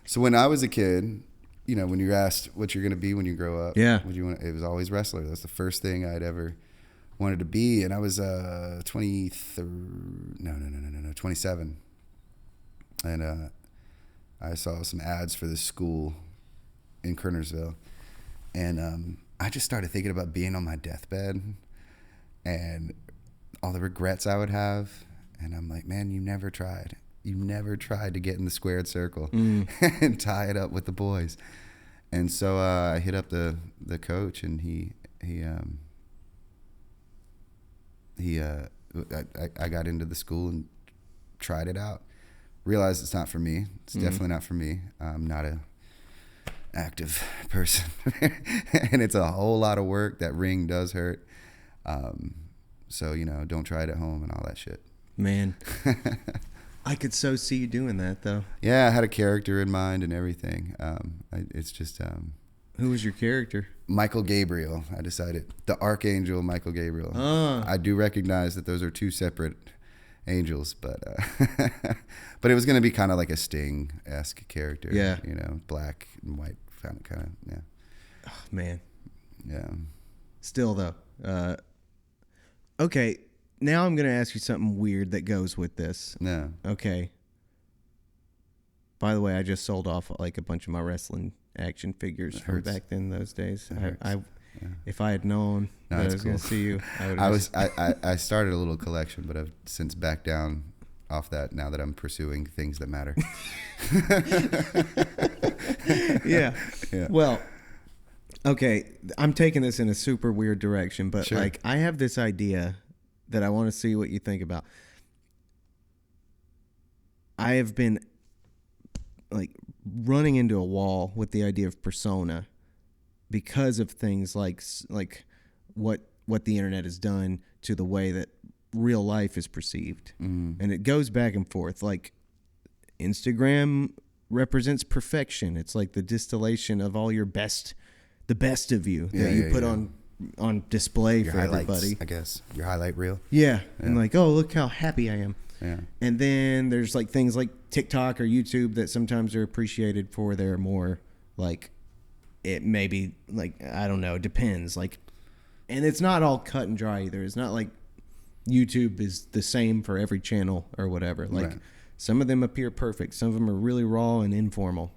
So when I was a kid, you know, when you're asked what you're going to be when you grow up, Yeah. what you want, it was always wrestler. That's the first thing I'd ever wanted to be. And I was 27. And I saw some ads for this school in Kernersville. And I just started thinking about being on my deathbed and all the regrets I would have. And I'm like, man, you never tried. You never tried to get in the squared circle and tie it up with the boys. And so I hit up the coach, and I got into the school and tried it out. Realized it's not for me. It's definitely not for me. I'm not a active person, and it's a whole lot of work. That ring does hurt. So, you know, don't try it at home and all that shit. Man, I could so see you doing that, though. Yeah, I had a character in mind and everything. It's just... Who was your character? Michael Gabriel. I decided. The Archangel Michael Gabriel. I do recognize that those are two separate angels, but but it was going to be kind of like a Sting-esque character. Yeah. You know, black and white kind of, yeah. Oh, man. Yeah. Still, though. Okay, now I'm going to ask you something weird that goes with this. No. Okay. By the way, I just sold off like a bunch of my wrestling action figures from back then those days. If I had known that I was going to see you, I started a little collection, but I've since backed down off that now that I'm pursuing things that matter. Yeah. Yeah. Well, okay, I'm taking this in a super weird direction, but Sure. like I have this idea that I want to see what you think about. I have been like running into a wall with the idea of persona because of things like what the internet has done to the way that real life is perceived. And it goes back and forth. Like Instagram represents perfection. It's like the distillation of all your the best of you that you put on display Your for highlights, everybody. I guess. Your highlight reel. Yeah. And like, oh, look how happy I am. Yeah. And then there's like things like TikTok or YouTube that sometimes are appreciated for their more like, it maybe like, I don't know, depends. Like, and it's not all cut and dry either. It's not like YouTube is the same for every channel or whatever. Like some of them appear perfect. Some of them are really raw and informal.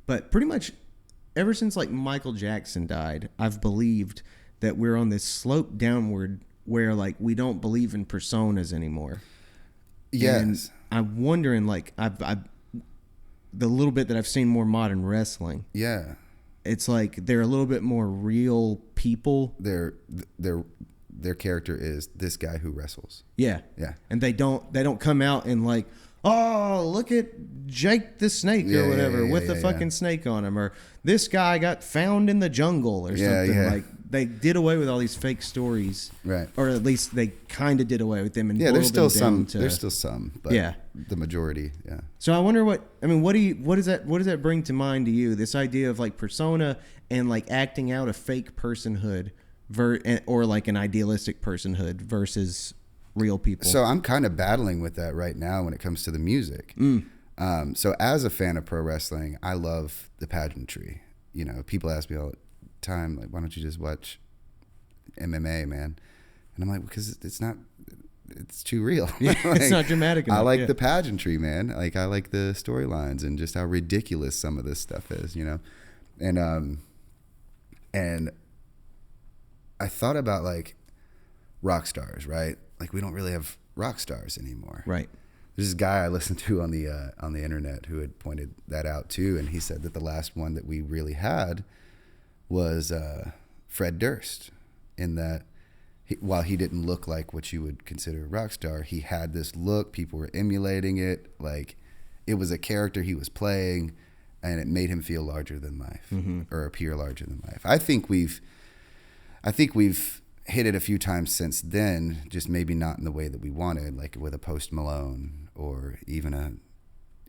But pretty much ever since like Michael Jackson died, I've believed that we're on this slope downward where like we don't believe in personas anymore. Yes. And I'm wondering, like, I've the little bit that I've seen more modern wrestling. Yeah. It's like they're a little bit more real people. Their character is this guy who wrestles. Yeah. Yeah. And they don't come out and like, oh, look at Jake the Snake or whatever with the fucking snake on him, or this guy got found in the jungle or something. Yeah. Like they did away with all these fake stories, Right? Or at least they kind of did away with them. And There's still them some. There's still some, but the majority. Yeah. So I wonder what does that bring to mind to you? This idea of like persona and like acting out a fake personhood, or like an idealistic personhood versus real people. So I'm kind of battling with that right now when it comes to the music. So as a fan of pro wrestling, I love the pageantry. You know, people ask me all the time, like, why don't you just watch MMA, man? And I'm like, because it's too real. Yeah, like, it's not dramatic enough. I like the pageantry, man. Like, I like the storylines and just how ridiculous some of this stuff is, you know? And I thought about like rock stars, right? Like we don't really have rock stars anymore. Right. There's this guy I listened to on the internet who had pointed that out too, and he said that the last one that we really had was Fred Durst, in that while he didn't look like what you would consider a rock star, he had this look. People were emulating it. Like it was a character he was playing, and it made him feel larger than life, or appear larger than life. I think we've hit it a few times since then, just maybe not in the way that we wanted, like with a Post Malone or even a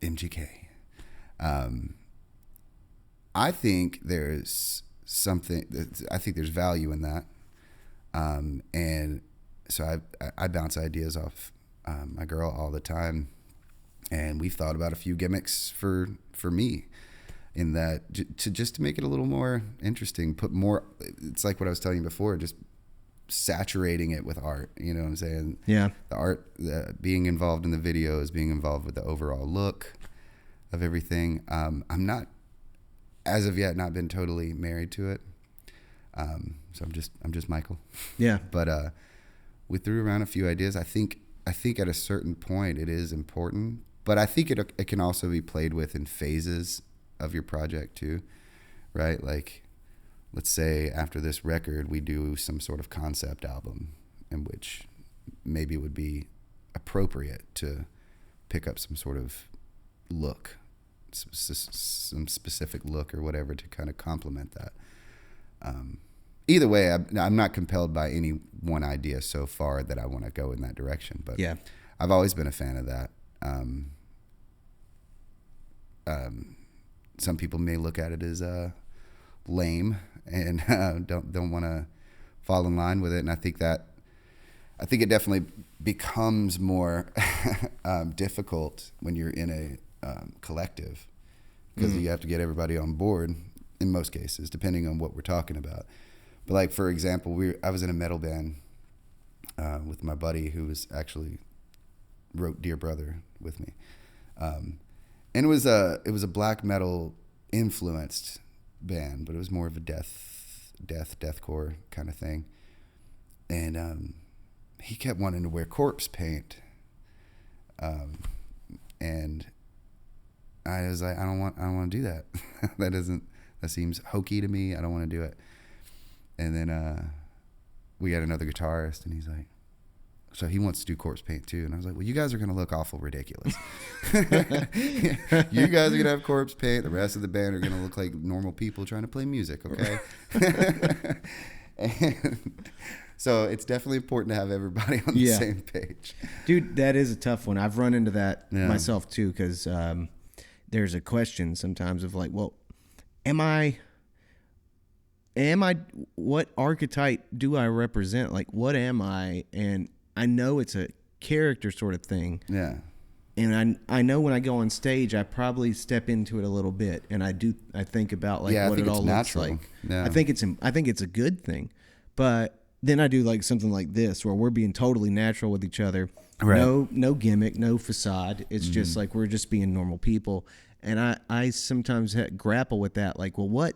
MGK. I think there's value in that. And so I bounce ideas off my girl all the time. And we've thought about a few gimmicks for me in that to make it a little more interesting, put more, it's like what I was telling you before, just saturating it with art, you know what I'm saying? Yeah. The art, being involved in the videos, being involved with the overall look of everything. I'm not, as of yet, not been totally married to it. So I'm just Michael. Yeah. But we threw around a few ideas. I think at a certain point it is important, but I think it can also be played with in phases of your project too, right? Like, let's say after this record, we do some sort of concept album in which maybe it would be appropriate to pick up some sort of look, some specific look or whatever to kind of complement that. Either way, I'm not compelled by any one idea so far that I want to go in that direction, but yeah, I've always been a fan of that. Some people may look at it as lame and don't want to fall in line with it, and I think it definitely becomes more difficult when you're in a collective, because you have to get everybody on board in most cases, depending on what we're talking about. But like, for example, I was in a metal band with my buddy who was actually wrote Dear Brother with me, and it was a black metal influenced band, but it was more of a deathcore kind of thing. And he kept wanting to wear corpse paint, and I was like, I don't want to do that. That seems hokey to me. I don't want to do it. And then we had another guitarist, and he's like, so he wants to do corpse paint too. And I was like, well, you guys are going to look awful ridiculous. You guys are going to have corpse paint. The rest of the band are going to look like normal people trying to play music, okay? And so it's definitely important to have everybody on the same page. Dude, that is a tough one. I've run into that myself too, because there's a question sometimes of like, well, am I, what archetype do I represent? Like, what am I? And I know it's a character sort of thing. Yeah. And I know when I go on stage, I probably step into it a little bit, and I think about like what it all looks like. Yeah. I think it's a good thing, but then I do like something like this where we're being totally natural with each other. Right. No gimmick, no facade. It's just like we're just being normal people. And I sometimes grapple with that. Like, well,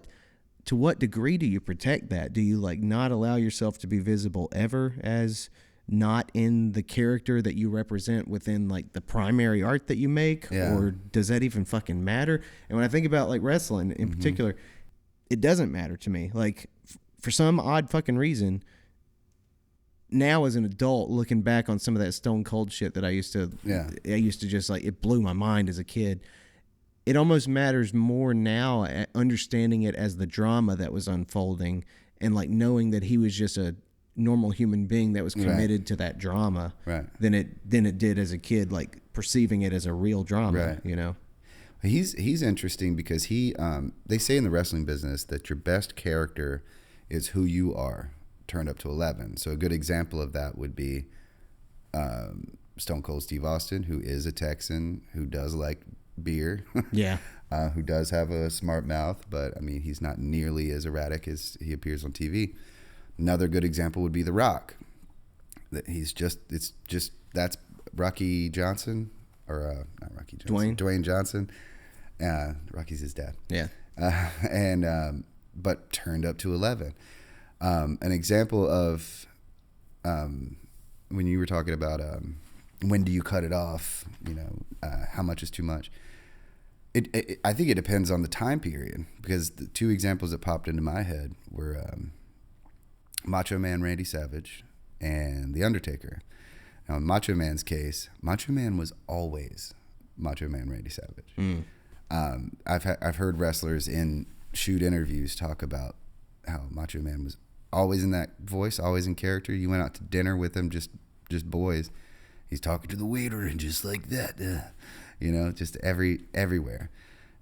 to what degree do you protect that? Do you like not allow yourself to be visible ever as not in the character that you represent within like the primary art that you make? Yeah. Or does that even fucking matter? And when I think about like wrestling in particular, it doesn't matter to me. Like for some odd fucking reason, now as an adult looking back on some of that Stone Cold shit that I used to just like, it blew my mind as a kid. It almost matters more now at understanding it as the drama that was unfolding and like knowing that he was just a normal human being that was committed to that drama than it did as a kid, like perceiving it as a real drama, you know? He's interesting because they say in the wrestling business that your best character is who you are turned up to 11. So a good example of that would be Stone Cold Steve Austin, who is a Texan, who does like beer, who does have a smart mouth, but I mean, he's not nearly as erratic as he appears on TV. Another good example would be The Rock. That that's Rocky Johnson, or not Rocky Johnson, Dwayne Johnson. Rocky's his dad. Yeah. But turned up to 11. An example of when you were talking about when do you cut it off, you know, how much is too much. I think it depends on the time period, because the two examples that popped into my head were Macho Man Randy Savage and The Undertaker. Now, in Macho Man's case, Macho Man was always Macho Man Randy Savage. I've heard wrestlers in shoot interviews talk about how Macho Man was always in that voice, always in character. You went out to dinner with him, just boys. He's talking to the waiter and just like that, you know, just everywhere.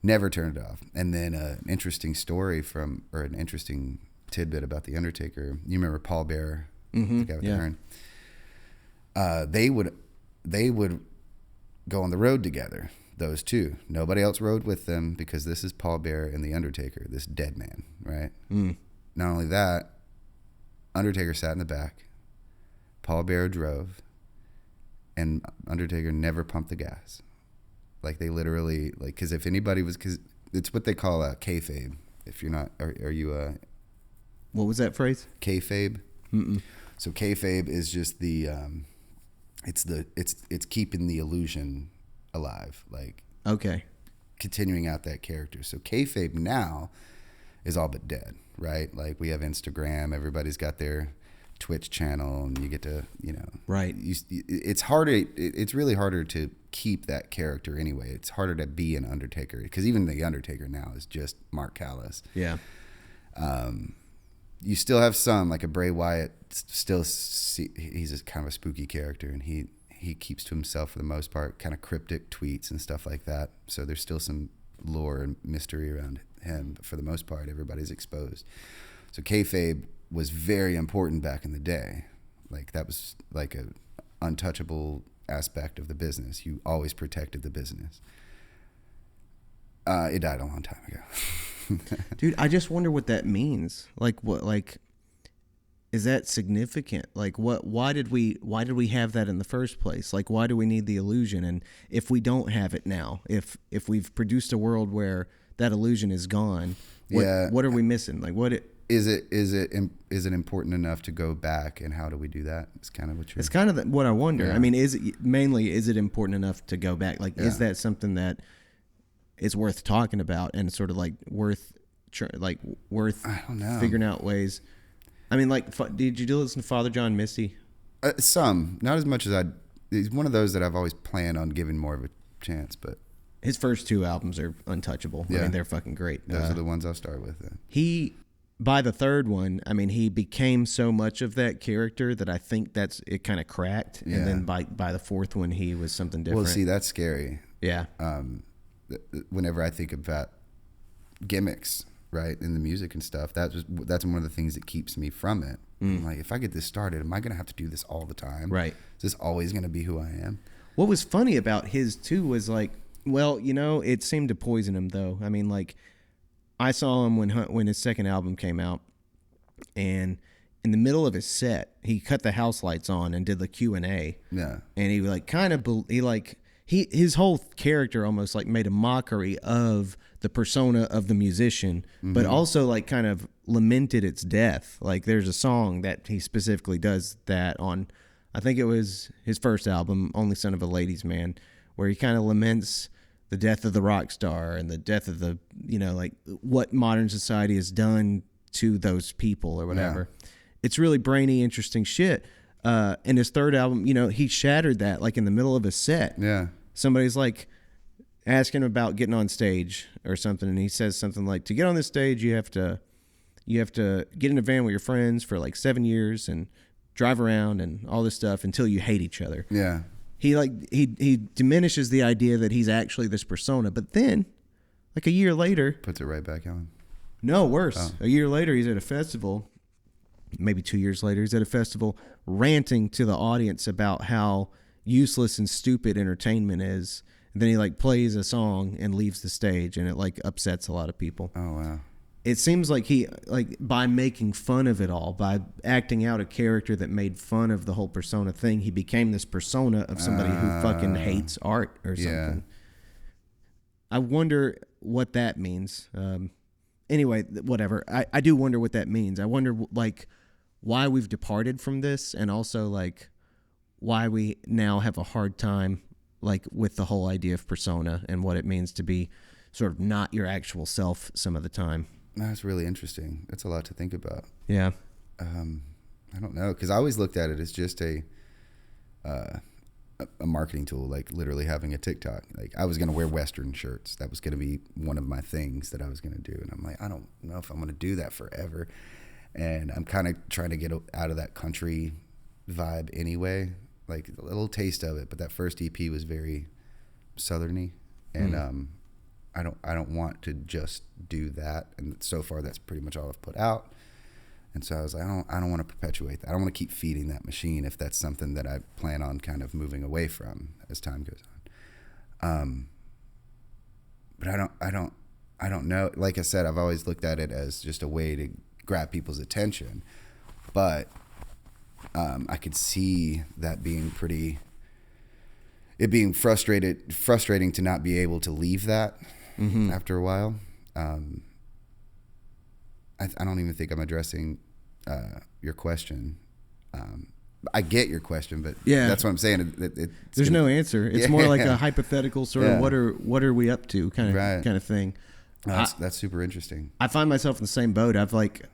Never turned it off. And then an interesting story an interesting tidbit about The Undertaker. You remember Paul Bearer, the guy with the urn? They would go on the road together. Those two. Nobody else rode with them because this is Paul Bearer and the Undertaker, this dead man, right? Not only that, Undertaker sat in the back, Paul Bearer drove, and Undertaker never pumped the gas. Like they literally, like, because if anybody was, because it's what they call a kayfabe. If you're not, are you a... What was that phrase? Kayfabe. So kayfabe is just the, it's keeping the illusion alive, like okay, continuing out that character. So kayfabe now is all but dead, right? Like we have Instagram, everybody's got their Twitch channel, and you get to, you know, right. It's harder. It's really harder to keep that character anyway. It's harder to be an Undertaker because even the Undertaker now is just Mark Callis. Yeah. You still have some, like a Bray Wyatt. He's a kind of a spooky character, and he keeps to himself for the most part, kind of cryptic tweets and stuff like that. So there's still some lore and mystery around him, but for the most part, everybody's exposed. So kayfabe was very important back in the day. Like that was like a untouchable aspect of the business. You always protected the business. It died a long time ago. Dude, I just wonder what that means. Like what, like, is that significant? Like why did we have that in the first place? Like why do we need the illusion? And if we don't have it now, if we've produced a world where that illusion is gone, what are we missing? Like is it important enough to go back, and how do we do that? It's kind of what you're... It's kind of what I wonder. Yeah. I mean, is it important enough to go back? Like, is that something that is worth talking about and sort of like worth I don't know, figuring out ways? I mean, like, did you listen to Father John Misty? Some, not as much as he's one of those that I've always planned on giving more of a chance, but his first two albums are untouchable. Yeah. I mean, they're fucking great. Those are the ones I'll start with. By the third one, I mean, he became so much of that character that I think it kind of cracked. Yeah. And then by the fourth one, he was something different. Well, see, that's scary. Yeah. Whenever I think about gimmicks, right, in the music and stuff, that's one of the things that keeps me from it. I'm like, if I get this started, am I going to have to do this all the time? Right. Is this always going to be who I am? What was funny about his too was like, well, you know, it seemed to poison him though. I mean, like, I saw him when his second album came out, and in the middle of his set, he cut the house lights on and did the Q&A. Yeah. And he like kind of his whole character almost like made a mockery of the persona of the musician, but also like kind of lamented its death. Like there's a song that he specifically does that on, I think it was his first album, Only Son of a Ladies Man, where he kind of laments the death of the rock star and the death of the, you know, like what modern society has done to those people or whatever. Yeah. It's really brainy, interesting shit. And his third album, you know, he shattered that like in the middle of a set. Yeah. Somebody's like asking him about getting on stage or something, and he says something like, to get on this stage, you have to get in a van with your friends for like 7 years and drive around and all this stuff until you hate each other. Yeah. He diminishes the idea that he's actually this persona, but then, like a year later, puts it right back on. No, worse. Oh. A year later, he's at a festival. Maybe 2 years later, he's at a festival ranting to the audience about how useless and stupid entertainment is. And then he like plays a song and leaves the stage, and it like upsets a lot of people. Oh wow. It seems like he, like, by making fun of it all, by acting out a character that made fun of the whole persona thing, he became this persona of somebody who fucking hates art or something. Yeah. I wonder what that means. Anyway, whatever. I do wonder what that means. I wonder, like, why we've departed from this, and also, like, why we now have a hard time, like, with the whole idea of persona and what it means to be sort of not your actual self some of the time. That's really interesting. That's a lot to think about. Yeah. I don't know, because I always looked at it as just a marketing tool, like literally having a TikTok. Like I was going to wear Western shirts. That was going to be one of my things that I was going to do. And I'm like, I don't know if I'm going to do that forever. And I'm kind of trying to get out of that country vibe anyway, like a little taste of it. But that first EP was very southerny, and I don't want to just do that. And so far, that's pretty much all I've put out. And so I was like, I don't want to perpetuate that. I don't want to keep feeding that machine if that's something that I plan on kind of moving away from as time goes on. But I don't know. Like I said, I've always looked at it as just a way to grab people's attention. But I could see that being frustrating to not be able to leave that after a while. I don't even think I'm addressing your question. I get your question, but that's what I'm saying. There's no answer. It's more like a hypothetical sort of what are we up to kind of thing. That's super interesting. I find myself in the same boat.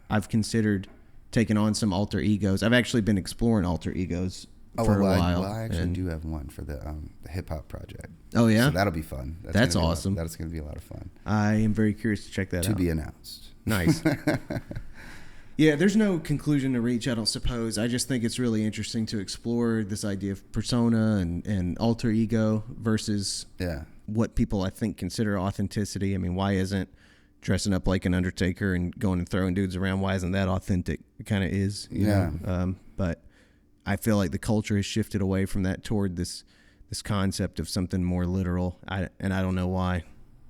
I've considered taking on some alter egos. I've actually been exploring alter egos for a while. I actually do have one for the hip hop project. Oh yeah, so that'll be fun. That's awesome. That's going to be a lot of fun. I am very curious to check that out. To be announced. Nice. Yeah, there's no conclusion to reach, I don't suppose. I just think it's really interesting to explore this idea of persona and alter ego versus what people, I think, consider authenticity. I mean, why isn't dressing up like an Undertaker and going and throwing dudes around, why isn't that authentic? It kind of is, you know? But I feel like the culture has shifted away from that toward this concept of something more literal, and I don't know why.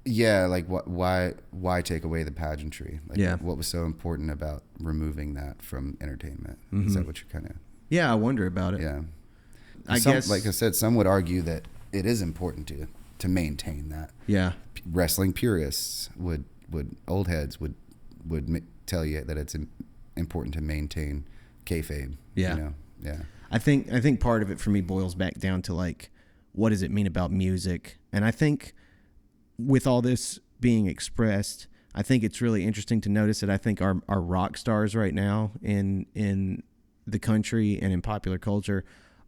Yeah, like why take away the pageantry? Like what was so important about removing that from entertainment? Is that what you're kind of? Yeah, I wonder about it. Yeah, I guess, like I said, some would argue that it is important to maintain that. Yeah, wrestling purists would old heads would tell you that it's important to maintain kayfabe. Yeah, you know? Yeah. I think part of it for me boils back down to like, what does it mean about music? And I think with all this being expressed, I think it's really interesting to notice that I think our rock stars right now in the country and in popular culture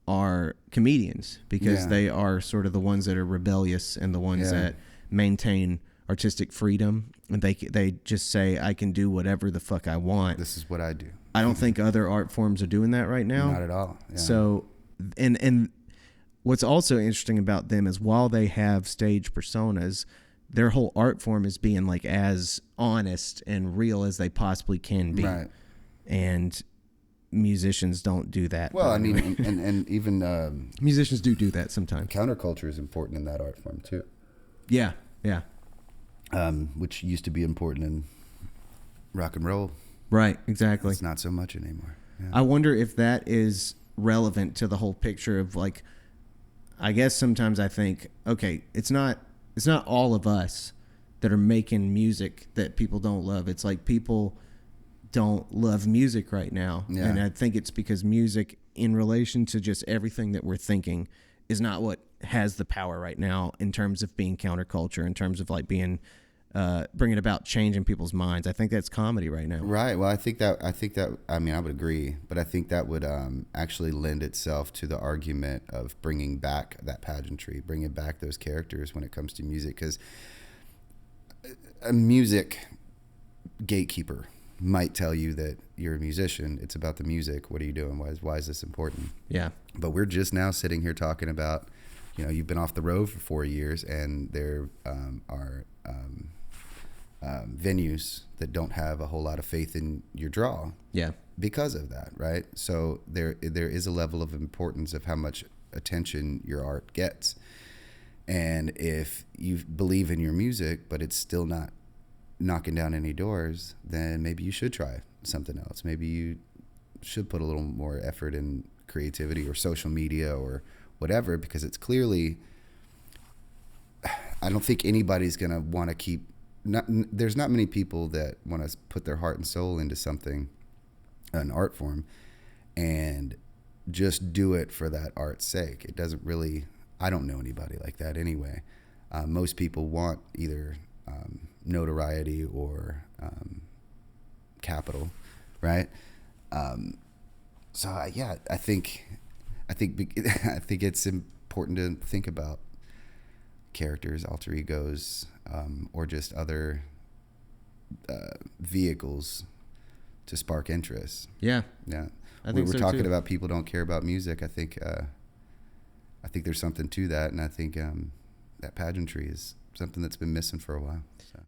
are comedians, because they are sort of the ones that are rebellious and the ones that maintain artistic freedom, and they just say, I can do whatever the fuck I want. This is what I do. I don't think other art forms are doing that right now. Not at all. Yeah. So, and what's also interesting about them is while they have stage personas, their whole art form is being like as honest and real as they possibly can be. Right. And musicians don't do that. Well, I mean, and even musicians do that sometimes. Counterculture is important in that art form too. Yeah, yeah. Which used to be important in rock and roll. Right, exactly. It's not so much anymore. Yeah. I wonder if that is relevant to the whole picture of like, I guess sometimes I think, okay, it's not all of us that are making music that people don't love. It's like people don't love music right now. Yeah. And I think it's because music in relation to just everything that we're thinking is not what has the power right now in terms of being counterculture, in terms of like being bringing about change in people's minds. I think that's comedy right now. Right. Well, I think that I mean, I would agree, but I think that would actually lend itself to the argument of bringing back that pageantry, bringing back those characters when it comes to music, because a music gatekeeper might tell you that you're a musician. It's about the music. What are you doing? Why is this important? Yeah. But we're just now sitting here talking about, you know, you've been off the road for 4 years, and there are venues that don't have a whole lot of faith in your draw. Yeah. Because of that, right? So there is a level of importance of how much attention your art gets. And if you believe in your music, but it's still not knocking down any doors, then maybe you should try something else. Maybe you should put a little more effort in creativity or social media or whatever, because it's clearly, I don't think anybody's going to want to keep, there's not many people that want to put their heart and soul into something, an art form, and just do it for that art's sake. It doesn't really, I don't know anybody like that anyway. Most people want either notoriety or capital, right? So yeah, I think it's important to think about characters, alter egos, or just other vehicles to spark interest. Yeah, yeah. I think we're so talking too. about people don't care about music. I think there's something to that, and I think that pageantry is something that's been missing for a while. So.